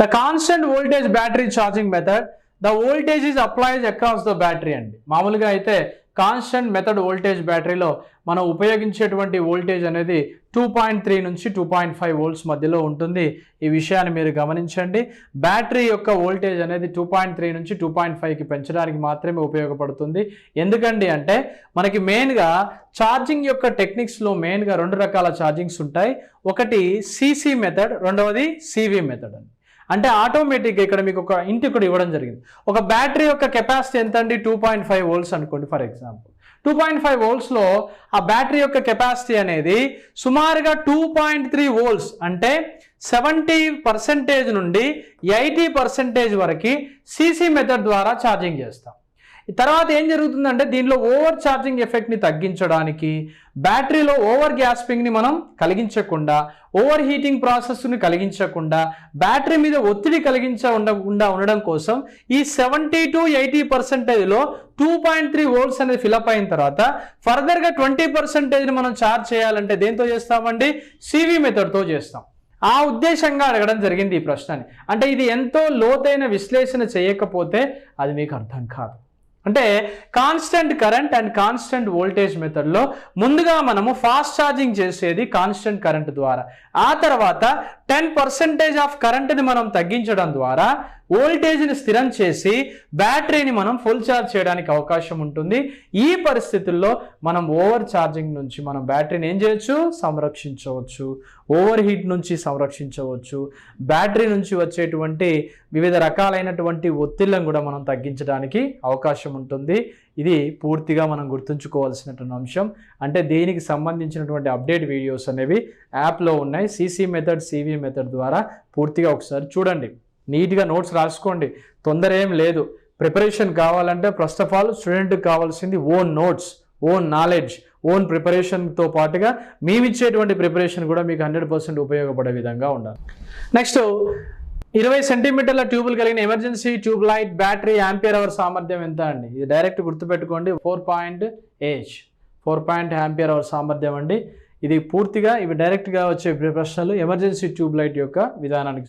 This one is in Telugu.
The constant voltage battery charging method, the voltage is applies across the battery అండి. మామూలుగా అయితే కాన్స్టెంట్ మెథడ్ వోల్టేజ్ బ్యాటరీలో మనం ఉపయోగించేటువంటి వోల్టేజ్ అనేది 2.3 నుంచి 2.5 వోల్ట్స్ మధ్యలో ఉంటుంది. ఈ విషయాన్ని మీరు గమనించండి. బ్యాటరీ యొక్క వోల్టేజ్ అనేది 2.3 నుంచి 2.5కి పెంచడానికి మాత్రమే ఉపయోగపడుతుంది. ఎందుకండి అంటే మనకి మెయిన్గా ఛార్జింగ్ యొక్క టెక్నిక్స్లో మెయిన్గా 2 రకాల ఛార్జింగ్స్ ఉంటాయి. ఒకటి సిసి మెథడ్, రెండవది సివి మెథడ్ అండి. అంటే ఆటోమేటిక్గా ఇక్కడ మీకు ఒక ఇంటి కూడా ఇవ్వడం జరిగింది. ఒక బ్యాటరీ యొక్క కెపాసిటీ ఎంత అండి? 2.5 వోల్ట్స్ అనుకోండి ఫర్ ఎగ్జాంపుల్. 2.5 వోల్ట్స్లో ఆ బ్యాటరీ యొక్క కెపాసిటీ అనేది సుమారుగా 2.3 వోల్ట్స్ అంటే 70% నుండి 80% వరకు సిసి మెథడ్ ద్వారా ఛార్జింగ్ చేస్తాం. తర్వాత ఏం జరుగుతుందంటే దీనిలో ఓవర్ ఛార్జింగ్ ఎఫెక్ట్ని తగ్గించడానికి బ్యాటరీలో ఓవర్ గ్యాస్పింగ్ని మనం కలిగించకుండా, ఓవర్ హీటింగ్ ప్రాసెస్ని కలిగించకుండా, బ్యాటరీ మీద ఒత్తిడి ఉండడం కోసం ఈ 70 to 80%లో 2.3 వోల్ట్స్ అనేది ఫిలప్ అయిన తర్వాత ఫర్దర్గా 20%ని మనం ఛార్జ్ చేయాలంటే దేంతో చేస్తామండి? సివి మెథడ్తో చేస్తాం. ఆ ఉద్దేశంగా అడగడం జరిగింది ఈ ప్రశ్నని. అంటే ఇది ఎంతో లోతైన విశ్లేషణ చేయకపోతే అది మీకు అర్థం కాదు. అంటే constant current and constant voltage మెథడ్లో ముందుగా మనము ఫాస్ట్ ఛార్జింగ్ చేసేది కాన్స్టెంట్ కరెంట్ ద్వారా, ఆ తర్వాత 10% ఆఫ్ కరెంట్ని మనం తగ్గించడం ద్వారా వోల్టేజ్ని స్థిరం చేసి బ్యాటరీని మనం ఫుల్ ఛార్జ్ చేయడానికి అవకాశం ఉంటుంది. ఈ పరిస్థితుల్లో మనం ఓవర్ ఛార్జింగ్ నుంచి మనం బ్యాటరీని ఏం చేయొచ్చు? సంరక్షించవచ్చు. ఓవర్ హీట్ నుంచి సంరక్షించవచ్చు. బ్యాటరీ నుంచి వచ్చేటువంటి వివిధ రకాలైనటువంటి ఒత్తిళ్లను కూడా మనం తగ్గించడానికి అవకాశం ఉంటుంది. ఇది పూర్తిగా మనం గుర్తుంచుకోవాల్సినటువంటి అంశం. అంటే దీనికి సంబంధించినటువంటి అప్డేట్ వీడియోస్ అనేవి యాప్లో ఉన్నాయి. సిసి మెథడ్, సివి మెథడ్ ద్వారా పూర్తిగా ఒకసారి చూడండి. నీట్గా నోట్స్ రాసుకోండి. తొందర ఏం లేదు. ప్రిపరేషన్ కావాలంటే ఫస్ట్ ఆఫ్ ఆల్ స్టూడెంట్కి కావాల్సింది own notes, own knowledge, own ప్రిపరేషన్తో పాటుగా మేమిచ్చేటువంటి ప్రిపరేషన్ కూడా మీకు 100% ఉపయోగపడే విధంగా ఉండాలి. నెక్స్ట్ 20 సెంటీమీటర్ల ట్యూబులు కలిగిన emergency tube light battery ampere hour సామర్థ్యం ఎంత అండి? ఇది డైరెక్ట్ గుర్తుపెట్టుకోండి. 4.8 ఆంపియర్ అవర్ సామర్థ్యం అండి. ఇది పూర్తిగా ఇవి డైరెక్ట్గా వచ్చే ప్రశ్నలు ఎమర్జెన్సీ ట్యూబ్ లైట్ యొక్క విధానానికి